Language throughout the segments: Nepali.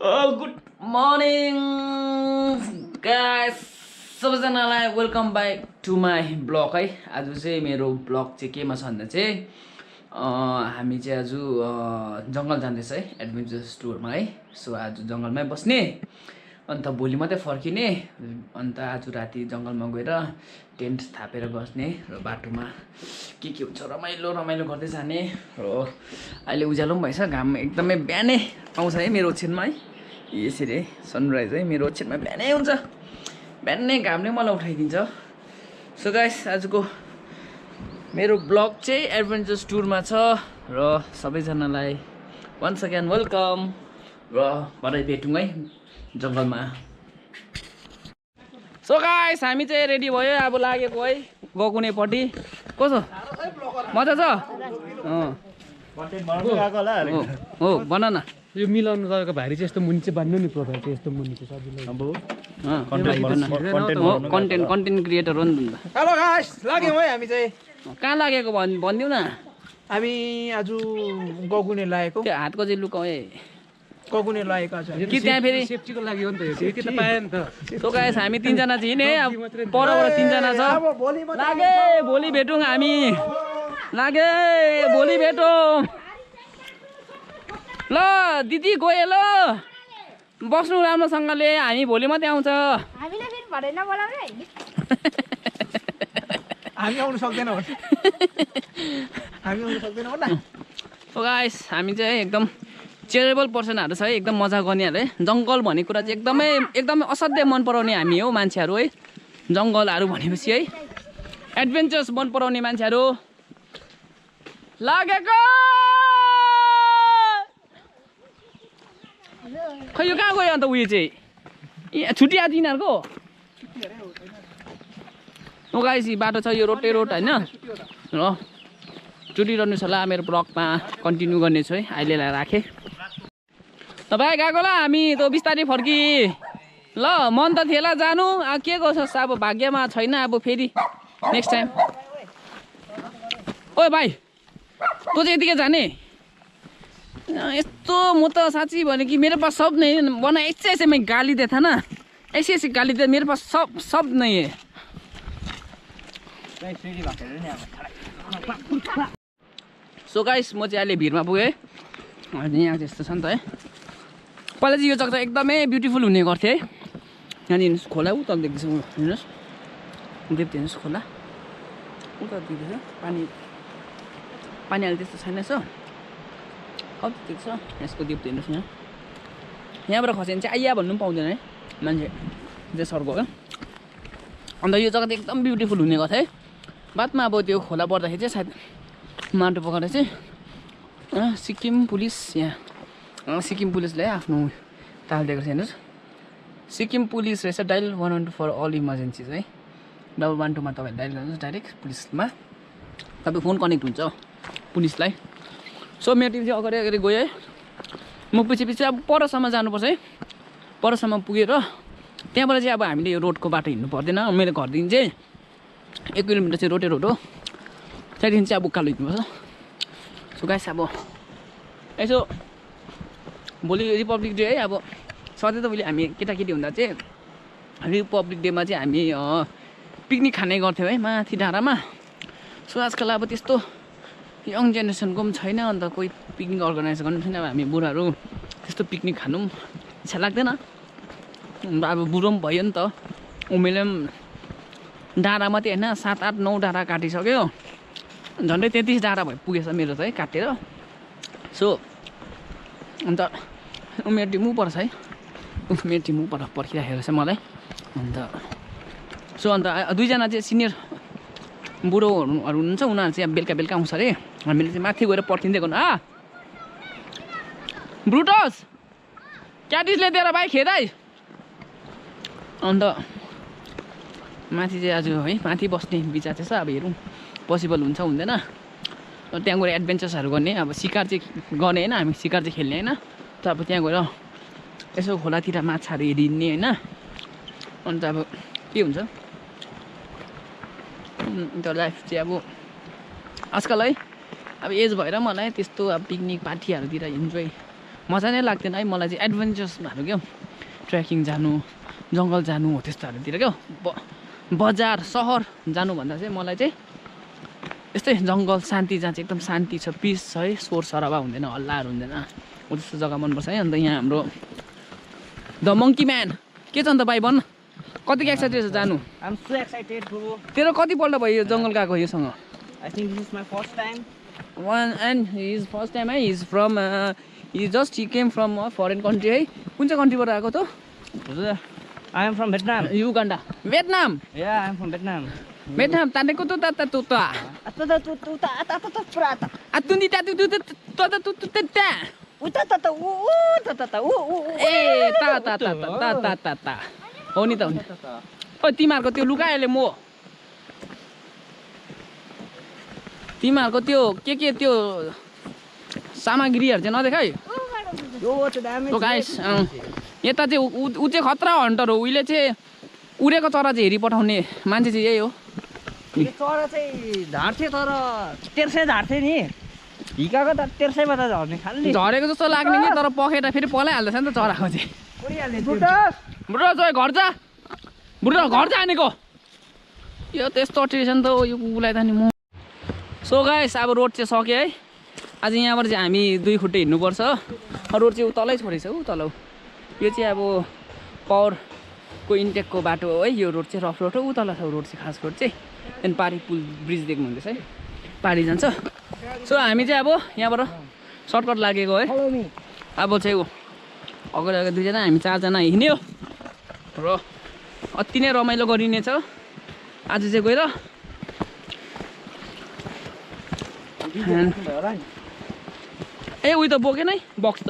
गुड मर्निङ गाइस सबैजनालाई welcome back to my blog है। आज चाहिँ मेरो ब्लग चाहिँ केमा छ भन्दा चाहिँ हामी चाहिँ आज जङ्गल जाँदैछ है, एडभेन्चरस टुरमा है। सो आज जङ्गलमै बस्ने अन्त भोलि मात्रै फर्किने। अन्त आज राति जङ्गलमा गएर टेन्ट थापेर बस्ने र बाटोमा के हुन्छ रमाइलो रमाइलो गर्दै जाने। र अहिले उज्यालो पनि भएछ, घाम एकदमै बिहानै आउँछ है मेरो ओछ्यानमा है। यसरी है सनराइज है मेरो ओछ्यानमा बिहानै हुन्छ, बिहानै घामले मलाई उठाइदिन्छ। सो गाइस आजको मेरो ब्लग चाहिँ एडभेन्चरस टुरमा छ र सबैजनालाई वन्स अगेन वेलकम र भरे भेटौँ है जङ्गलमा। सो गाइस हामी चाहिँ रेडी भयो, अब लागेको है गकुनेपट्टि। कसो मजा छ? हो बना न। यो मिलाउनु गएको भारी चाहिँ यस्तो मुनि चाहिँ बान्नु नि, प्रोफाइल चाहिँ यस्तो मुनि चाहिँ सजिलो। अब कन्टेन्ट क्रिएटर हो नि त। हेलो गाइस, लाग्यौँ है हामी चाहिँ। कहाँ लागेको भनिदिउ न। हामी आज गकुने लागेको। त्यो हातको चाहिँ लुकाउ है, गकुने लागेको आज। कि त्यहाँ फेरि सेफ्टीको लागि हो नि त, यो के त पायो नि त। सो गाइस हामी तीनजना चाहिँ हिँडे, अब परबाट तीनजना छ। लागे भोलि भेटौँ हामी, लागे भोलि भेटौँ। ल दिदी गयो ल, बस्नु राम्रोसँगले, हामी भोलि मात्रै आउँछ। हामीले फेरि भरेन बोलाउने है। हामी आउनु सक्दैनौँ, हामी आउनु सक्दैनौँ न। हो गाइस हामी चाहिँ एकदम चेरेबल पर्सनहरू छ है, एकदम मजा गर्नेहरू है। जङ्गल भन्ने कुरा चाहिँ एकदमै असाध्यै मन पराउने हामी हो मान्छेहरू है। जङ्गलहरू भनेपछि है एडभेन्चर्स मन पराउने मान्छेहरू लागेको। खै यो कहाँ गयो अन्त उयो चाहिँ छुट्टिया तिनीहरूको? हो गाइस बाटो छ यो रोडै रोड होइन र छुटिरहनु छ। ल मेरो ब्लगमा कन्टिन्यू गर्नेछु है, अहिलेलाई राखेँ। तपाईँ गएको ल, हामी त बिस्तारै फर्की। ल मन त थिएला जानु, अब के गर्छस्, अब भाग्यमा छैन, अब फेरि नेक्स्ट टाइम। ओ भाइ तँ चाहिँ यतिकै जाने? यस्तो म त साँच्ची भने कि मेरे पास सब नहीं बना, ऐसे मैं गाली देता ना, ऐसे गाली दे, मेरे पास सब नहीं है। सो गाइस म चाहिँ अहिले भिरमा पुगेँ। यहाँ त्यस्तो छ नि त है। पहिला चाहिँ यो जग्गा एकदमै ब्युटिफुल हुने गर्थ्यो है। यहाँ हेर्नुहोस् खोला उता देख्दैछ, हेर्नुहोस् देख्दै हेर्नुहोस् खोला उता देख्दैछ। पानी अहिले त्यस्तो छैन रहेछ, कति देख्छ यसको देख्दै हेर्नुहोस्। यहाँबाट खस्यो भने चाहिँ आइया भन्नु पनि पाउँदैन है मान्छे, त्यो सर्को क्या। अन्त यो जग्गा चाहिँ एकदम ब्युटिफुल हुने गर्थ्यो है। बादमा अब त्यो खोला पर्दाखेरि चाहिँ सायद माटो पकाएर चाहिँ सिक्किम पुलिस, यहाँ सिक्किम पुलिसले आफ्नो तालिदिएको छ हेर्नुहोस्। सिक्किम पुलिस रहेछ, डायल 112 फर अल इमर्जेन्सिज है। डबल 112मा तपाईँले डायल गर्नुहोस् डाइरेक्ट पुलिसमा, तपाईँ फोन कनेक्ट हुन्छ पुलिसलाई। सो मेरो टिम चाहिँ अगाडि अगाडि गयो है, म पछि पछि अब परसम्म जानुपर्छ है। परसम्म पुगेर त्यहाँबाट चाहिँ अब हामीले यो रोडको बाटो हिँड्नु पर्दैन। मेरो घरदेखि चाहिँ 1 किलोमिटर चाहिँ रोडै रोड हो, त्यहाँदेखि चाहिँ अब उकालो हिँड्नुपर्छ। सो गाइस अब यसो भोलि रिपब्लिक डे है। अब सधैँ त भोलि हामी केटाकेटी हुँदा चाहिँ रिपब्लिक डेमा चाहिँ हामी पिकनिक खाने गर्थ्यौँ है माथि डाँडामा। सो आजकल अब त्यस्तो यङ जेनेरेसनको पनि छैन, अन्त कोही पिकनिक अर्गनाइज गर्नु छैन। अब हामी बुढाहरू त्यस्तो पिकनिक खानु पनि इच्छा लाग्दैन। अब बुढो पनि भयो नि त, उमेरले पनि डाँडा मात्रै होइन 7, 8, 9 डाँडा काटिसक्यो, झन्डै 33 डाँडा भयो पुगेछ मेरो त है काटेर। सो अन्त उमेर टिमु पर्छ है, उमेर टिमु पर्खिराखेको छ मलाई। अन्त सो अन्त दुईजना चाहिँ सिनियर बुढोहरू हुनुहुन्छ, उनीहरू चाहिँ अब बेलुका बेलुका आउँछ अरे। हामीले चाहिँ माथि गएर पर्खिँदै गर्नु। ब्रुटस क्याटिसले दिएर भाइ खेदाइ। अन्त माथि चाहिँ आज है माथि बस्ने विचार चाहिँ छ, अब हेरौँ पोसिबल हुन्छ हुँदैन। त्यहाँ गएर एडभेन्चर्सहरू गर्ने, अब सिकार चाहिँ गर्ने होइन, हामी सिकार चाहिँ खेल्ने होइन। त अब त्यहाँ गएर यसो खोलातिर माछाहरू हेरिने होइन। अन्त अब के हुन्छ त्यो लाइफ चाहिँ अब आजकल है अब एज भएर मलाई त्यस्तो अब पिकनिक पार्टीहरूतिर इन्जोय मजा नै लाग्दैन है मलाई चाहिँ एडभेन्चरसहरू क्या ट्रेकिङ जानु जङ्गल जानु हो त्यस्तोहरूतिर क्या बजार सहर जानुभन्दा चाहिँ मलाई चाहिँ यस्तै जङ्गल शान्ति जहाँ चाहिँ एकदम शान्ति छ पिस छ है शोर सराबा हुँदैन हल्लाहरू हुँदैन हो त्यस्तो जग्गा मनपर्छ है अन्त यहाँ हाम्रो द मङ्की म्यान के छ अन्त भाइ भन्न कतिको एक्साइटेड छ जानु I'm so excited, bro. तेरो कतिपल्ट भयो यो जङ्गल गएको योसँग I think this is my first time. And his first time है his from he came from foreign country है कुन चाहिँ कन्ट्रीबाट आएको त I am from Vietnam. Uganda Vietnam Yeah, I'm from Vietnam. Vietnam तानेको त ता तु त आतुनी ता तु ता ए ता हो नि त हो नि ओ तिमीहरूको त्यो लुकायो म तिमीहरूको त्यो के त्यो सामग्रीहरू चाहिँ नदेखाइ तो गाइस यता चाहिँ ऊ चाहिँ खतरा हन्टर हो उहिले चाहिँ उडेको चरा चाहिँ हेरि पठाउने मान्छे चाहिँ यही हो चरा चाहिँ झार्थे तर तेर्सै झार्थे नि हिकाको त तेर्सैबाट झर्ने खालि झरेको जस्तो लाग्ने कि तर पखेटा फेरि पलाइहाल्दैछ नि त चराको चाहिँ बुढो जोइ घर जा बुढो घर जानेको यो त्यस्तो अटेरी छ नि त यो कुकुरलाई त नि म सो गाइस अब रोड चाहिँ सक्यो है आज यहाँबाट चाहिँ हामी 2 खुट्टे हिँड्नुपर्छ रोड चाहिँ तलै छोडेछ ऊ तल यो चाहिँ अब पावरको इन्टेकको बाटो हो है यो रोड चाहिँ रफ रोड हो ऊ तल छ रोड चाहिँ खास रोड चाहिँ त्यहाँदेखि पारी पुल ब्रिज देख्नुहुँदैछ है पारी जान्छ सो हामी चाहिँ अब यहाँबाट सर्टकट लागेको है अब चाहिँ अगाडि अगाडि 2 जना हामी 4 जना हिँड्यो र अति नै रमाइलो गरिनेछ आज चाहिँ गएर ए उयो त बोकेन है बक्स त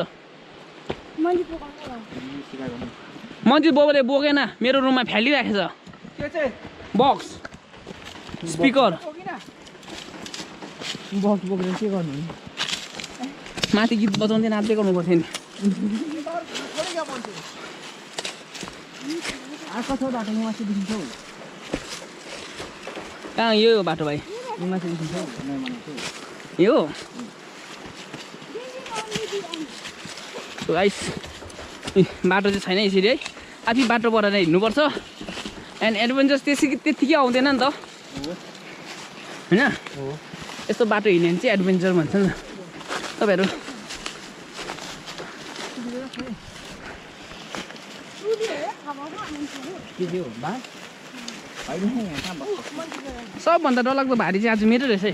मैले बोकेन मेरो रुममा फ्यालिराखेछ बक्स स्पिकर बक्स बोकेर के गर्नु माथि गीत बजाउँदै नाच्दै गर्नु पर्थ्यो नि आएको छ बाटो माथि देखिन्छौ कहाँ यो बाटो भाइ माथि देखिन्छौ यो गाइस बाटो चाहिँ छैन यसरी है आफै बाटोबाट नै हिँड्नुपर्छ एन्ड एडभेन्चर्स त्यतिकै आउँदैन नि त होइन यस्तो बाटो हिँड्यो भने चाहिँ एडभेन्चर भन्छ नि तपाईँहरू सबभन्दा डरलाग्दो भारी चाहिँ आज मेरो रहेछ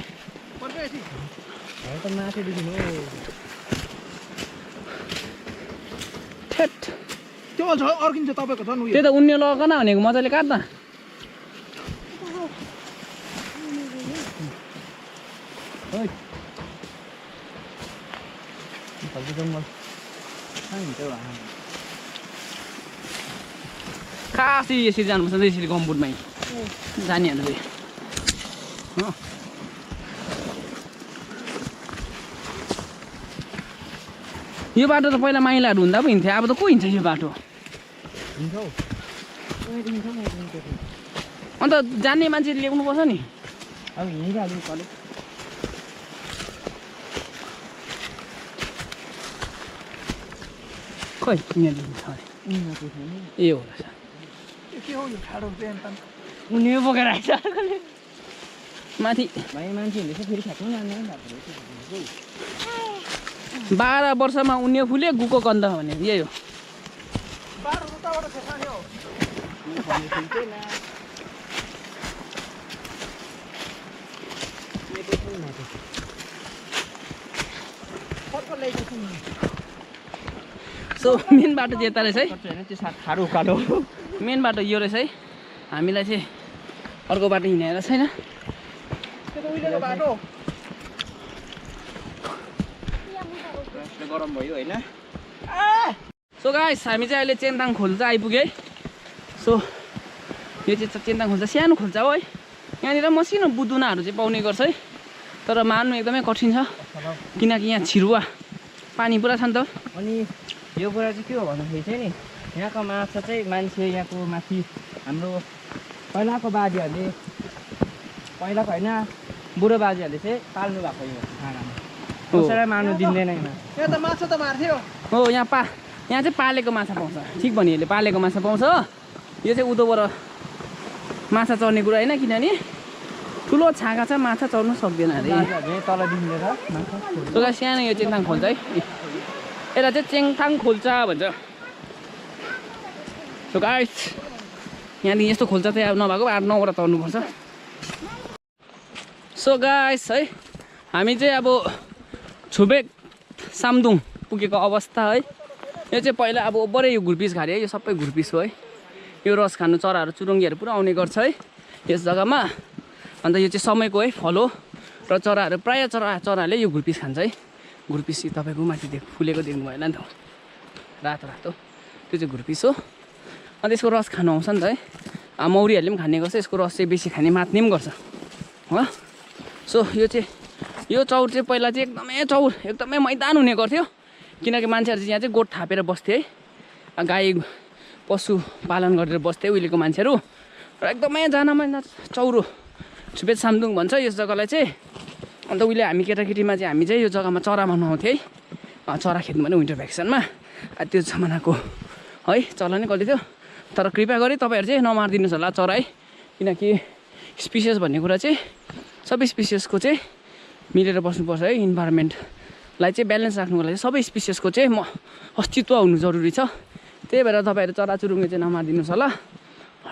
है त्यो अर्किन्छ तपाईँको झन् त्यही त उन्ने लगाएन भनेको मजाले काट्दा खासै यसरी जानुपर्छ यसरी गम्बुटमै जानेहरू चाहिँ यो बाटो त पहिला माइलाहरू हुँदा पो हिँड्थ्यो अब त को हिँड्छ यो बाटो अन्त जान्ने मान्छे ल्याउनुपर्छ नि अब हिँडिहाल्नु कलेज खै यहाँदेखि छ अरे ए हो रहेछ के हो यो ठाडो उनी बोकेर आएछ माथि भाइ मान्छे हिँडेछ फेरि फ्याक्नु जाने 12 वर्षमा उन्ने फुल्यो गुको गन्ध भने यही हो सो मेन बाटो चाहिँ यता रहेछ है ठाडो कालो मेन बाटो यो रहेछ है हामीलाई चाहिँ अर्को बाटो हिँडेर छैन गरम भयो होइन सो गाइस हामी चाहिँ अहिले चेन्दाङ खोल्चा आइपुग्यो है सो यो चाहिँ चेन्दाङ खोल्चा सानो खोल्चा हो है यहाँनिर मसिनो बुदुनाहरू चाहिँ पाउने गर्छ है तर मार्नु एकदमै कठिन छ किनकि यहाँ छिरुवा पानी पुरा छ नि त अनि यो कुरा चाहिँ के हो भन्दाखेरि चाहिँ नि यहाँको माछा चाहिँ मान्छे यहाँको माथि हाम्रो पहिलाको बाजेहरूले पहिलाको होइन बुढो बाजेहरूले चाहिँ पाल्नु भएको यो खानामा कसैलाई मार्नु दिँदैन यहाँ त माछा त मार्थ्यो हो यहाँ चाहिँ पालेको माछा पाउँछ ठिक भनिहाल्यो पालेको माछा पाउँछ यो चाहिँ उँधोबाट माछा चढ्ने कुरा होइन किनभने ठुलो छाँगा छ माछा चढ्नु सक्दैन अरे तलदेखि लिएर माछा त्यो सानो यो चेङथाङ खोल्छ है यसलाई चाहिँ चेङथाङ खोल्चा भन्छ सो गाइस यहाँदेखि यस्तो खोल्चा चाहिँ अब नभएको 8-9वटा तर्नुपर्छ सो गाइस है हामी चाहिँ अब छुबेक सामदुङ पुगेको अवस्था है यो चाहिँ पहिला अब ओभरै यो घुर्पिस खारे है यो सबै घुर्पिस हो है यो रस खानु चराहरू चुरुङ्गीहरू पुरा आउने गर्छ है यस जग्गामा अन्त यो चाहिँ समयको है फल हो र चराहरू प्रायः चराहरूले यो घुर्पिस खान्छ है घुर्पिस तपाईँको माथि फुलेको देख्नु भएन नि त रातो रातो त्यो चाहिँ घुर्पिस हो अन्त यसको रस खानु आउँछ नि त है मौरीहरूले पनि खाने गर्छ यसको रस चाहिँ बेसी खाने मात्ने पनि गर्छ हो सो यो चौर चाहिँ पहिला चाहिँ एकदमै मैदान हुने गर्थ्यो किनकि मान्छेहरू चाहिँ यहाँ चाहिँ गोठ थापेर बस्थे है गाई पशु पालन गरेर बस्थे उहिलेको मान्छेहरू र एकदमै जानमा चौरो छुबेक सामदुङ भन्छ यस जग्गालाई चाहिँ अन्त उहिले हामी केटाकेटीमा चाहिँ हामी चाहिँ यो जग्गामा चरा मार्नु आउँथ्यो है चरा खेद्नु भने विन्टर भ्याकेसनमा त्यो जमानाको है चलनै कति थियो तर कृपया गरी तपाईँहरू चाहिँ नमारिदिनुहोस् होला चरा है किनकि स्पिसिस भन्ने कुरा चाहिँ सबै स्पिसिसको चाहिँ मिलेर बस्नुपर्छ है इन्भाइरोमेन्टलाई चाहिँ ब्यालेन्स राख्नुको लागि सबै स्पिसिसको चाहिँ अस्तित्व हुनु जरुरी छ त्यही भएर तपाईँहरू चराचुरुङ्गी चाहिँ नमारिदिनुहोस् होला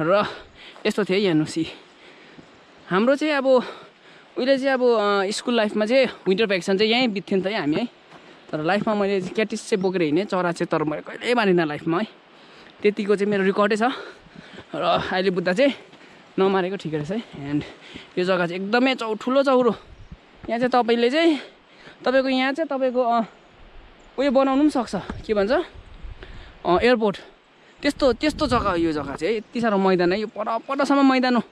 र यस्तो थियो है हेर्नुहोस् हाम्रो चाहिँ अब उहिले चाहिँ अब स्कुल लाइफमा चाहिँ विन्टर भ्याकेसन चाहिँ यहीँ बित्थ्यो नि त है हामी है तर लाइफमा मैले क्याटिस चाहिँ बोकेर हिँडेँ चरा चाहिँ तर मैले कहिल्यै मारिनँ लाइफमा है त्यतिको चाहिँ मेरो रेकर्डै छ र अहिले बुझ्दा चाहिँ नमारेको ठिकै रहेछ है एन्ड यो जग्गा चाहिँ एकदमै ठुलो चौरो यहाँ चाहिँ तपाईँको यहाँ चाहिँ तपाईँको उयो बनाउनु पनि सक्छ के भन्छ एयरपोर्ट त्यस्तो जग्गा हो यो जग्गा चाहिँ यति साह्रो मैदान है यो परसम्म मैदान हो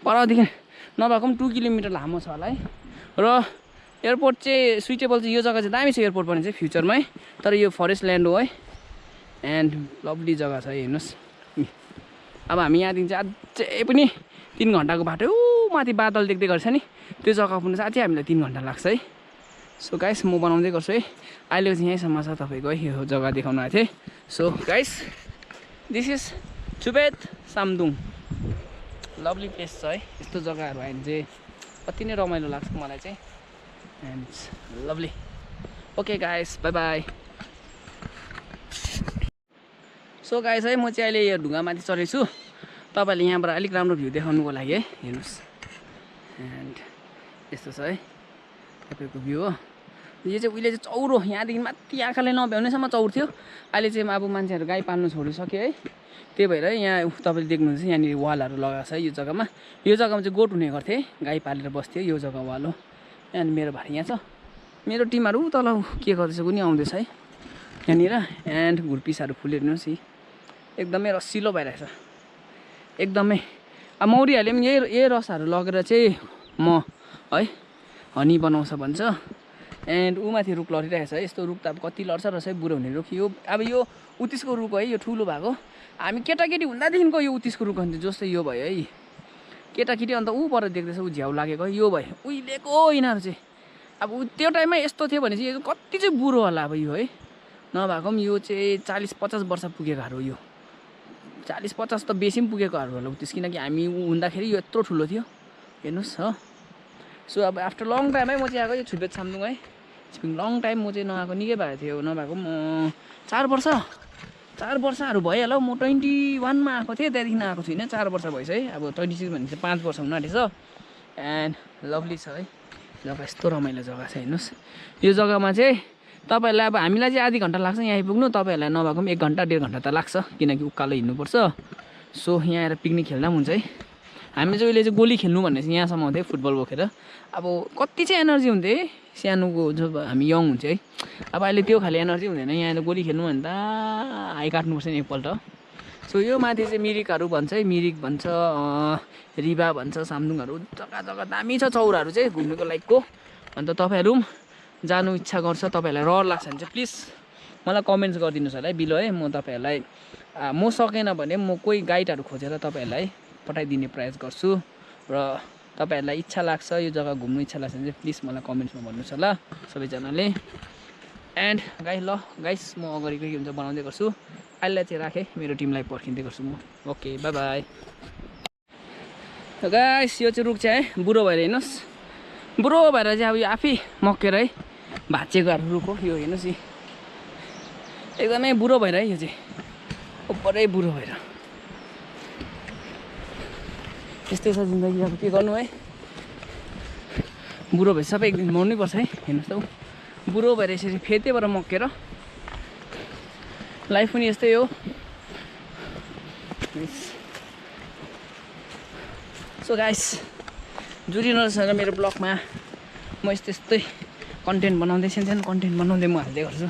परदेखि नभएको पनि 2 किलोमिटर लामो छ होला है र एयरपोर्ट चाहिँ सुइटेबल चाहिँ यो जग्गा चाहिँ दामी छ एयरपोर्ट पनि चाहिँ फ्युचरमा है तर यो फरेस्ट ल्यान्ड हो है एन्ड लभली जग्गा छ हेर्नुहोस् अब हामी यहाँदेखि चाहिँ अझै पनि 3 घन्टाको बाटो माथि बादल देख्दै गर्छ नि त्यो जग्गा पुग्नु चाहिँ अझै हामीलाई 3 घन्टा लाग्छ है सो गाइस म बनाउँदै गर्छु है अहिले चाहिँ यहीँसम्म छ तपाईँको है यो जग्गा देखाउनु आएको थिएँ सो guys this is Chhubek Samdung lovely place छ है यस्तो जग्गाहरू आयो भने चाहिँ कति नै रमाइलो लाग्छ मलाई चाहिँ and lovely okay guys by by so guys है म चाहिँ अहिले यो ढुङ्गामाथि चढेको छु तपाईँले यहाँबाट अलिक राम्रो भ्यू देखाउनुको लागि है हेर्नुहोस् एन्ड यस्तो छ है तपाईँको भ्यू हो यो चाहिँ उहिले चाहिँ चौरो यहाँदेखि माथि आँखाले नभ्याउनेसम्म चौर थियो अहिले चाहिँ अब मान्छेहरू गाई पाल्नु छोडिसक्यो है त्यही भएर यहाँ तपाईँले देख्नुहुन्छ यहाँनिर वालहरू लगाएको छ यो जग्गामा चाहिँ गोठ हुने गर्थे गाई पालेर बस्थ्यो यो जग्गा वाल हो अनि मेरो भाइ यहाँ छ मेरो टिमहरू तल के गर्दैछ कुनै आउँदैछ है यहाँनिर एन्ड घुर्पिसहरू फुलिहेर्नुहोस् है एकदमै रसिलो भइरहेछ एकदमै अब मौरीहरूले पनि यही रसहरू लगेर चाहिँ म है हनी बनाउँछ भन्छ एन्ड ऊ माथि रुख लडिरहेछ है यस्तो रुख त अब कति लड्छ रहेछ है बुढो हुने रुख यो अब यो उत्तिसको रुख है यो ठुलो भएको हामी केटाकेटी हुँदादेखिको यो उत्तिसको रुख हुन्थ्यो जस्तै यो भयो है केटाकेटी अन्त ऊ पर देख्दैछ ऊ झ्याउ लागेको यो भयो उहिलेको यिनीहरू चाहिँ अब त्यो टाइममा यस्तो थियो भने चाहिँ यो कति चाहिँ बुढो होला अब यो है नभएको पनि यो चाहिँ 40-50 वर्ष पुगेकोहरू यो 40-50 त बेसी पनि पुगेकोहरू होला उत्तिस किनकि हामी हुँदाखेरि यो यत्रो ठुलो थियो हेर्नुहोस् हो सो अब आफ्टर लङ टाइम है म चाहिँ आएको यो छुबेक सामदुङ है लङ टाइम म चाहिँ नआएको निकै भएको थियो नभएको पनि 4 वर्षहरू भइहाल्यो म 21मा आएको थिएँ त्यहाँदेखि आएको छुइनँ 4 वर्ष भइस है अब 26 भने चाहिँ 5 वर्ष हुन आँटेछ एन्ड लभली छ है जग्गा यस्तो रमाइलो जग्गा छ हेर्नुहोस् यो जग्गामा चाहिँ तपाईँहरूलाई अब हामीलाई चाहिँ आधी घन्टा लाग्छ यहाँ आइपुग्नु तपाईँहरूलाई नभएको पनि 1 घन्टा 1.5 घन्टा त लाग्छ किनकि उकालो हिँड्नुपर्छ सो यहाँ आएर पिकनिक खेल्दा पनि हुन्छ है हामी चाहिँ उहिले चाहिँ गोली खेल्नु भन्ने चाहिँ यहाँसम्म हुन्थ्यो फुटबल बोकेर अब कति चाहिँ एनर्जी हुन्थ्यो है सानोको जब हामी यङ हुन्छ है अब अहिले त्यो खाले एनर्जी हुँदैन यहाँ गोली खेल्नु भने त हाई काट्नुपर्छ नि एकपल्ट सो यो माथि चाहिँ मिरिकहरू भन्छ है मिरिक भन्छ रिबा भन्छ सामदुङहरू जग्गा दामी छ चौराहरू चाहिँ घुम्नुको लायकको अन्त तपाईँहरू पनि जानु इच्छा गर्छ तपाईँहरूलाई रहर लाग्छ भने चाहिँ प्लिज मलाई कमेन्ट्स गरिदिनुहोस् होला है बिलो है म तपाईँहरूलाई म सकेन भने म कोही गाइडहरू खोजेर तपाईँहरूलाई पठाइदिने प्रयास गर्छु र तपाईँहरूलाई इच्छा लाग्छ यो जग्गा घुम्नु इच्छा लाग्छ भने चाहिँ प्लिज मलाई कमेन्ट्समा भन्नुहोस् होला सबैजनाले एन्ड गाइस म अगाडिको के हुन्छ बनाउँदै गर्छु अहिले चाहिँ राखेँ मेरो टिमलाई पर्खिँदै गर्छु म ओके बाई बाई गाइस यो चाहिँ रुख चाहिँ है बुढो भएर हेर्नुहोस् बुढो भएर चाहिँ अब यो आफै मक्केर है भाँचेको रुख हो यो हेर्नुहोस् यी एकदमै बुढो भएर है यो चाहिँ ओपरै बुढो भएर यस्तै छ जिन्दगी अब के गर्नु है बुढो भए सबै एक दिन मर्नै पर्छ है हेर्नुहोस् त बुढो भएर यसरी फेदेबाट मक्केर लाइफ पनि यस्तै हो सो गाइस जुडिनुहोस् न मेरो ब्लगमा म यस्तै कन्टेन्ट बनाउँदै सानो कन्टेन्ट बनाउँदै म हाल्दै गर्छु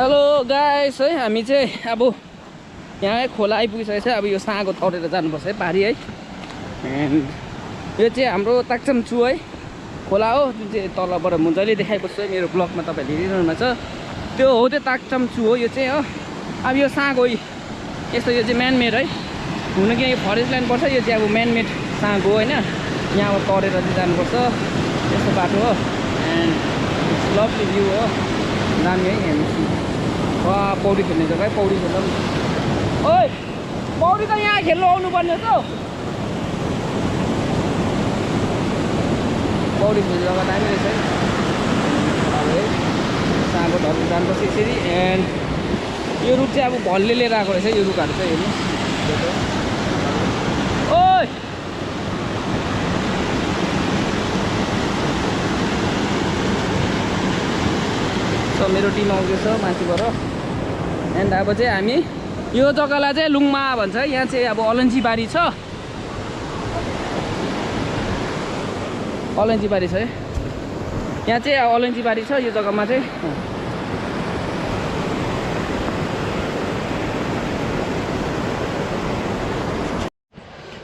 हेलो गाइस है हामी चाहिँ अब यहाँ खोला आइपुगिसकेको छ अब यो साँगो तरेर जानुपर्छ है पारी है एन्ड यो चाहिँ हाम्रो ताक्चम्चु है खोला हो जुन चाहिँ तलबाट म जहिले देखाएको छु है मेरो ब्लगमा तपाईँहरूले हेरिरहनु भएको छ त्यो हो त्यो ताक्चम्चु हो यो चाहिँ हो अब यो साँगो यस्तो यो चाहिँ म्यानमेड है हुन कि यो फरेस्ट ल्यान्ड पर्छ यो चाहिँ अब म्यानमेड साँगो होइन यहाँ अब तरेर चाहिँ जानुपर्छ यस्तो बाटो हो एन्ड लभली भ्यू हो दामी है हेर्नुहोस् वा पौडी खेल्ने जग्गा है पौडी खेल्दा ओइ पौडी त यहाँ खेल्नु आउनुपर्ने त पौडी खेल्ने जग्गा दामी रहेछ है साँगो धर्नु जानुपर्छ यसरी एन्ड यो रुख चाहिँ अब भलले लिएर आएको रहेछ यो रुखहरू चाहिँ हेर्नु ओइ सो मेरो टिम आउँदैछ माथिबाट एन्ड अब चाहिँ हामी यो जग्गालाई चाहिँ लुङमा भन्छ यहाँ चाहिँ अब अलैँची बारी छ अलैँची बारी छ है यहाँ चाहिँ अलैँची बारी छ यो जग्गामा चाहिँ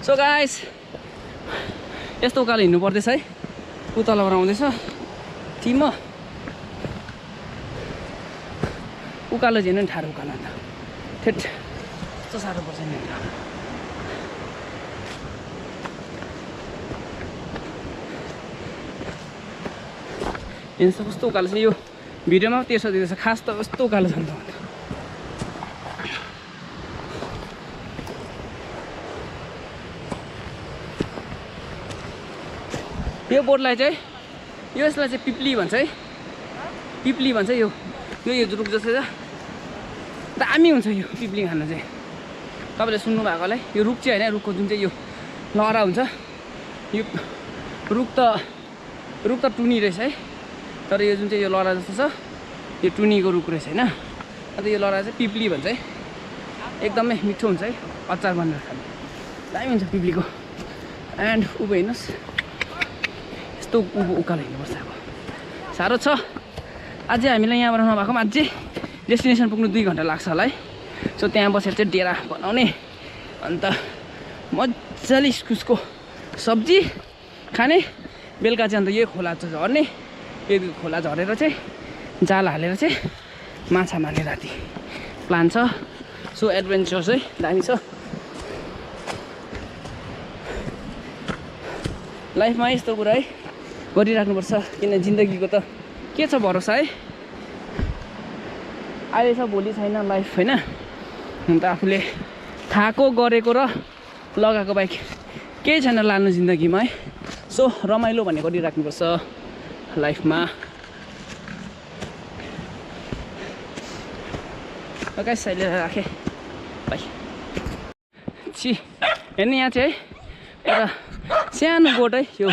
सो गाइस यस्तो उकालो हिँड्नु पर्दैछ है उतलबाट आउँदैछ टिम हो उकालो झेन नि ठाडो उकालो अन्त ठेट कस्तो साह्रो पर्छ नि हेर्नुहोस् कस्तो उकालो छ यो भिडियोमा तेर्सो दिँदैछ खास त कस्तो उकालो छ नि त यो बोटलाई चाहिँ यसलाई चाहिँ पिप्ली भन्छ है पिप्ली भन्छ यो रुख जस्तो छ दामी हुन्छ यो पिप्ली खान चाहिँ तपाईँले सुन्नु भएकोलाई यो रुख चाहिँ होइन रुखको जुन चाहिँ यो लहरा हुन्छ यो रुख त टुनी रहेछ है तर यो जुन चाहिँ यो लहरा जस्तो छ यो टुनीको रुख रहेछ होइन अन्त यो लहरा चाहिँ पिप्ली भन्छ है एकदमै मिठो हुन्छ है अचार बनेर खानु दामी हुन्छ पिप्लीको एन्ड उभो हेर्नुहोस् यस्तो उकालो हिँड्नुपर्छ अब साह्रो छ अझै हामीलाई यहाँबाट नभएको पनि अझै डेस्टिनेसन पुग्नु 2 घन्टा लाग्छ होला है सो त्यहाँ बसेर चाहिँ डेरा बनाउने अन्त मजाले इस्कुसको सब्जी खाने बेलुका चाहिँ अन्त यो खोला चाहिँ झर्ने यो खोला झरेर चाहिँ जाल हालेर चाहिँ माछा मार्ने राति प्लान छ सो एडभेन्चर चाहिँ दामी छ लाइफमा यस्तो कुरा है गरिराख्नुपर्छ किन जिन्दगीको त के छ भरोसा है अहिले छ भोलि छैन लाइफ होइन अन्त आफूले खाएको गरेको र लगाएको बाइक केही छैन लानु जिन्दगीमा है सो रमाइलो भन्ने गरिराख्नुपर्छ लाइफमा गाइस अहिले राखेँ भाइ छि हेर्नु यहाँ चाहिँ एउटा सानो गोठ है यो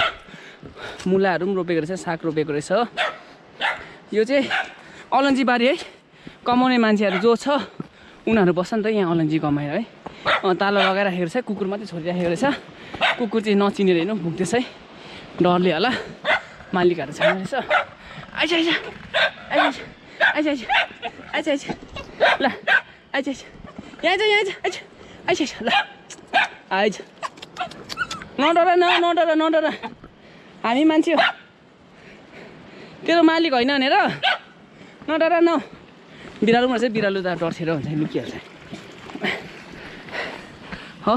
मुलाहरू पनि रोपेको रहेछ साग रोपेको रहेछ यो चाहिँ अलैँची बारी है कमाउने मान्छेहरू जो छ उनीहरू बस्छ नि त यहाँ अलैँची कमाएर है ताला लगाइराखेको रहेछ कुकुर मात्रै छोडिराखेको रहेछ कुकुर चाहिँ नचिनेर हेर्नु भुक्दैछ है डरले होला मालिकहरू छैन रहेछ आइज आइज आइज आइज आइज आइज आइज ल आइज आइज यहाँ आइज यहाँ आइज आइज आइज ल आइज नडर नडर हामी मान्छे हो तेरो मालिक होइन भनेर नडर न बिरालोमा चाहिँ बिरालो त डर्सेर हुन्छ लुकिहाल्छ हो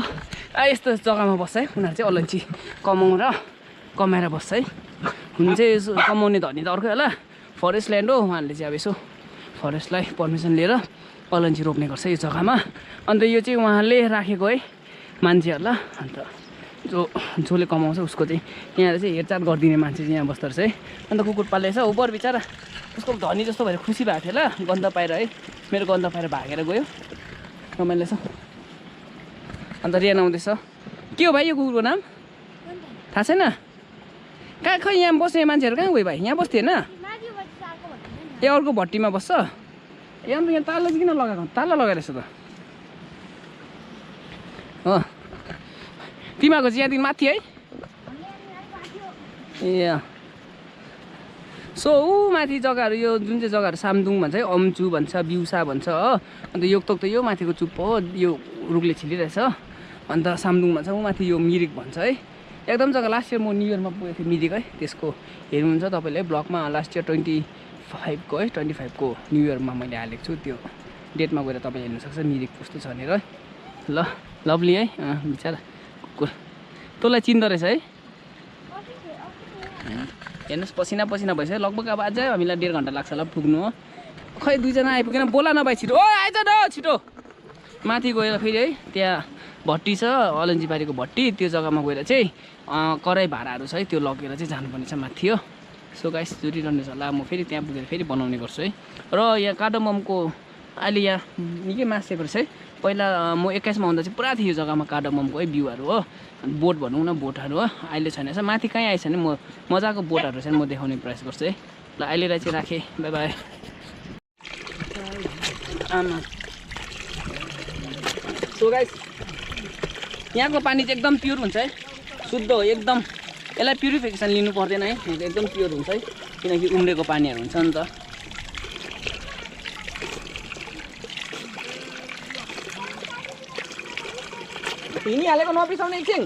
यस्तो जग्गामा बस्छ है उनीहरू चाहिँ अलैँची कमाएर बस्छ है हुन चाहिँ यसो कमाउने धनी त अर्कै होला फरेस्ट ल्यान्ड हो उहाँहरूले चाहिँ अब यसो फरेस्टलाई पर्मिसन लिएर अलैँची रोप्ने गर्छ यो जग्गामा अन्त यो चाहिँ उहाँहरूले राखेको है मान्छेहरूलाई अन्त जसले कमाउँछ उसको चाहिँ यहाँ चाहिँ हेरचाह गरिदिने मान्छे चाहिँ यहाँ बस्दो रहेछ है अन्त कुकुर पालेछ उपर बिचरा उसको धनी जस्तो भएर खुसी भएको थियो ल गन्ध पाएर है मेरो गन्ध पाएर भागेर गयो रमाइलो छ अन्त रियान आउँदैछ के हो भाइ यो कुकुरको नाम थाहा छैन कहाँ खै यहाँ बस्ने मान्छेहरू कहाँ गयो भाइ यहाँ बस्थ्यो होइन ए अर्को भट्टीमा बस्छ ए अन्त यहाँ ताला चाहिँ किन लगाएको ताला लगाएर रहेछ त हो तिमीहरूको चाहिँ यहाँदेखि माथि है ए सो ऊ माथि जग्गाहरू यो जुन चाहिँ जग्गाहरू सामदुङ भन्छ है अम्चु भन्छ बिउसा भन्छ हो अन्त योकतोक त यो माथिको चुप्पो हो यो रुखले छिलिरहेछ अन्त सामदुङ भन्छ ऊ माथि यो मिरिक भन्छ है एकदम जग्गा लास्ट इयर म न्यु इयरमा पुगेको थिएँ मिरिक है त्यसको हेर्नुहुन्छ तपाईँले ब्लगमा लास्ट इयर 25को है 25को न्यु इयरमा मैले हालेको छु त्यो डेटमा गएर तपाईँले हेर्नु सक्छ मिरिक कस्तो छ भनेर है ल लभली है बिचरा कुकुर तँलाई चिन्दो रहेछ है हेर्नुहोस् पसिना पसिना भइसक्यो लगभग अब अझै हामीलाई 1.5 घन्टा लाग्छ होला पुग्नु हो खै दुईजना आइपुगेन बोला न भाइ छिटो ओ आइज न छिटो माथि गएर फेरि है त्यहाँ भट्टी छ अलैँचीबारीको भट्टी त्यो जग्गामा गएर चाहिँ कराई भाँडाहरू छ है त्यो लगेर चाहिँ जानुपर्ने छ माथि हो सो गाइस जुरिरहनु छ होला म फेरि त्यहाँ पुगेर फेरि बनाउने गर्छु है र यहाँ कार्डममको अहिले यहाँ निकै मासेको रहेछ है पहिला म 21मा आउँदा चाहिँ पुरा थियो यो जग्गामा कार्डममको है बिउहरू हो बोट भनौँ न बोटहरू हो अहिले छैन रहेछ माथि कहीँ आएछ भने म मजाको बोटहरू चाहिँ म देखाउने प्रयास गर्छु है ल अहिलेलाई चाहिँ राखेँ बाई बाई आमा सो गाइस यहाँको पानी चाहिँ एकदम प्योर हुन्छ है शुद्ध हो एकदम यसलाई प्युरिफिकेसन लिनु पर्दैन है एकदम प्योर हुन्छ है किनकि उम्रेको पानीहरू हुन्छ नि त हिँडिहालेको नबिसाउने एकछिन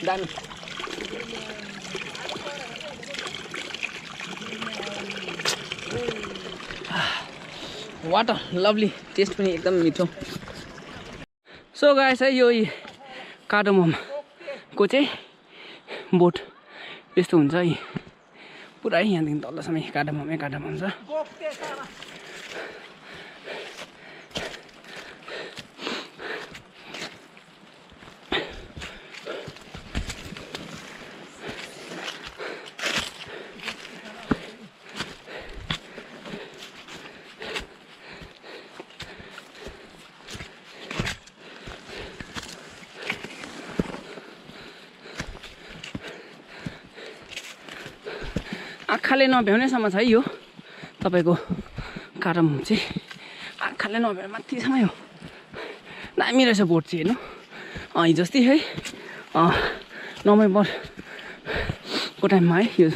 दामी वाटर लभली टेस्ट पनि एकदम मिठो सो गाइस है यो कार्डममको चाहिँ बोट यस्तो हुन्छ है पुरै यहाँदेखि तलसम्म कार्डममै कार्डमम छ आँखाले नभ्याउनेसम्म छ है यो तपाईँको कार्डमम चाहिँ आँखाले नभ्याउने माथिसम्म यो दामी रहेछ बोट चाहिँ हेर्नु हिजो अस्ति है नोभेम्बरको टाइममा है यो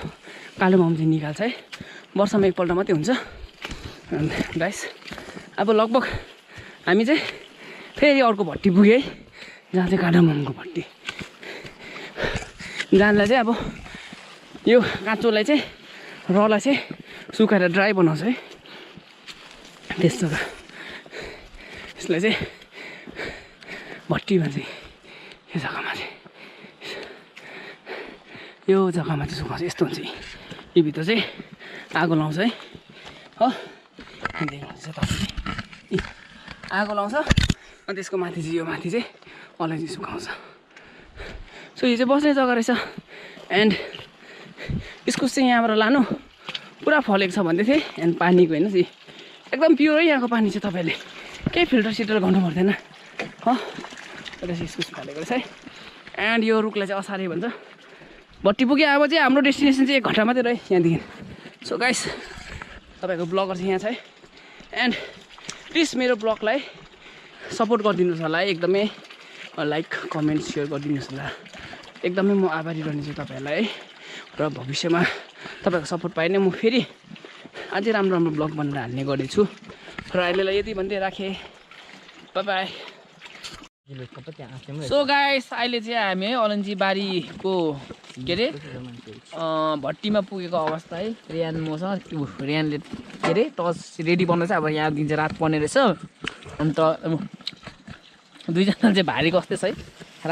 कार्डमम चाहिँ निकाल्छ है वर्षमा एकपल्ट मात्रै हुन्छ अन्त गाइस अब लगभग हामी चाहिँ फेरि अर्को भट्टी पुग्यो है जहाँ चाहिँ कार्डममको भट्टी जहाँलाई चाहिँ अब यो काँचोलाई चाहिँ रलाई चाहिँ सुकाएर ड्राई बनाउँछ है त्यस जग्गा यसलाई चाहिँ भट्टी भन्छ यो जग्गामा चाहिँ सुकाउँछ यस्तो हुन्छ यो भित्र चाहिँ आगो लाउँछ है हो देख्नुहुन्छ तपाईँले आगो लाउँछ अनि त्यसको माथि चाहिँ यो माथि चाहिँ अलैँची सुकाउँछ सो यो चाहिँ बस्ने जग्गा रहेछ एन्ड इस्कुस चाहिँ यहाँबाट लानु पुरा फलेको छ भन्दै थिएँ एन्ड पानीको हेर्नुहोस् एकदम प्योर है यहाँको पानी चाहिँ तपाईँले केही फिल्टर सिल्टर गर्नु पर्दैन हो इस्कुस फलेको रहेछ है एन्ड यो रुखलाई चाहिँ असारे भन्छ भट्टी पुग्यो अब चाहिँ हाम्रो डेस्टिनेसन चाहिँ 1 घन्टा मात्रै रह्यो यहाँदेखि सो गाइस तपाईँको ब्लगर चाहिँ यहाँ छ है एन्ड प्लिज मेरो ब्लगलाई सपोर्ट गरिदिनुहोस् होला है एकदमै लाइक कमेन्ट सेयर गरिदिनुहोस् होला एकदमै म आभारी रहनेछु तपाईँहरूलाई है र भविष्यमा तपाईँको सपोर्ट पाएँ नै म फेरि अझै राम्रो राम्रो ब्लग बनाएर हाल्ने गर्नेछु र अहिलेलाई यति भन्दै राखेँ बाई बाई सो गाइस अहिले चाहिँ हामी है अलन्जी बारीको के अरे भट्टीमा पुगेको अवस्था है। रियान मसँग रियानले के अरे टर्च रेडी बनाउँछ। अब यहाँ दिन चाहिँ रात पर्ने रहेछ। अन्त दुईजना चाहिँ भारी कस्तै छ है।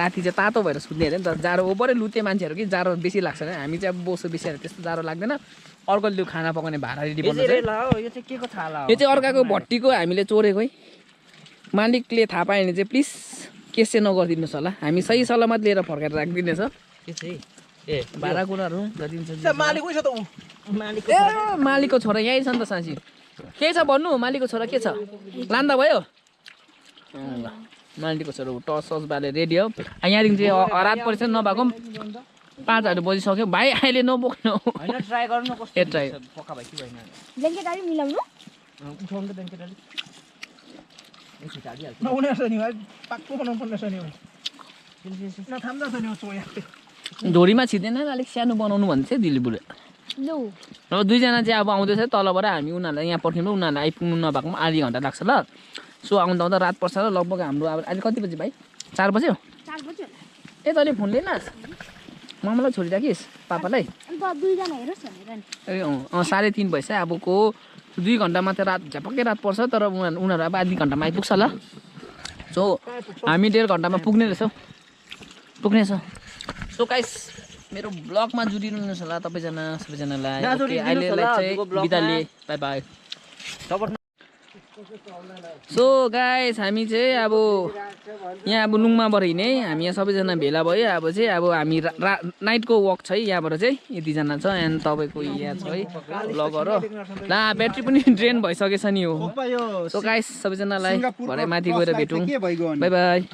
राति चाहिँ तातो भएर सुत्ने अरे नि त। जाडो ओभरै लुते मान्छेहरू कि जाडो बेसी लाग्छ नि। हामी चाहिँ अब बोसो बेसीहरू त्यस्तो जाडो लाग्दैन। अर्कोले त्यो खाना पकाउने भाडा रेडी बनाउँछ। यो चाहिँ के को थाहा यो चाहिँ अर्काको भट्टीको हामीले चोरेको है। मालिकले थाहा पायो भने चाहिँ प्लिज केस चाहिँ नगरिदिनुहोस् होला। हामी सही सलामत लिएर फर्काएर राखिदिनेछ। के चाहिँ ए भाडा कुराहरू जतिन्छ मालिक मालिकको छोरा यहीँ छ नि त साँच्ची। के छ भन्नु मालिकको छोरा के छ लान्दा भयो। ल मालिकको छोरा टस सस बाले रेडी हो। यहाँदेखि चाहिँ रात परेछ नभएको 5 बजिसक्यो। भाइ अहिले नबोक्नु हैन ट्राई गर्नु न कस्तो ए ट्राई पक्का भाइ कि भएन ब्ल्याङ्केट अलि मिलाउनु उठाउनु त ब्ल्याङ्केट अलि एकचोटि हालिहाल्छु नहुने रहेछ नि भाइ पाक्को बनाउनु पर्ने रहेछ नि नथाम्दा छ नि सोया ढोरीमा छिर्दैन अलिक सानो बनाउनु भन्छ दिलीपुर। लु अब दुईजना चाहिँ अब आउँदैछ तलबाट। हामी उनीहरूलाई यहाँ पर्खिनु उनीहरूलाई आइपुग्नु नभएको पनि आधी घन्टा लाग्छ ल। सो आउँदा आउँदा रात पर्छ र लगभग हाम्रो अब अहिले कति बजी भाइ 4 बज्यो। 4 बज्यो ए तैँले फोन लिएनस् मामालाई छोडिराखिस् पापालाई। अन्त दुईजना हेरोस् भनेर नि ए 3:30 भइसक्यो। अबको 2 घन्टामा त रात झपक्कै रात पर्छ। तर उनीहरू अब आधी घन्टामा आइपुग्छ ल। सो हामी 1.5 घन्टामा पुग्ने रहेछौँ पुग्नेछ। सो गाइस मेरो ब्लगमा जुडिनुहोस् होला सबैजनालाई। ओके अहिलेलाई चाहिँ बिदा लिए बाई बाई। सो गाइस हामी चाहिँ अब यहाँ अब लुङमाबाट हिँड्ने हामी यहाँ सबैजना भेला भयो। अब चाहिँ अब हामी नाइटको वक छ है। यहाँबाट चाहिँ यतिजना छ एन्ड तपाईँको यहाँ छ है ब्लगर हो। ला ब्याट्री पनि ड्रेन भइसकेछ नि हो। सो गाइस सबैजनालाई भरे माथि गएर भेटौँ। By by.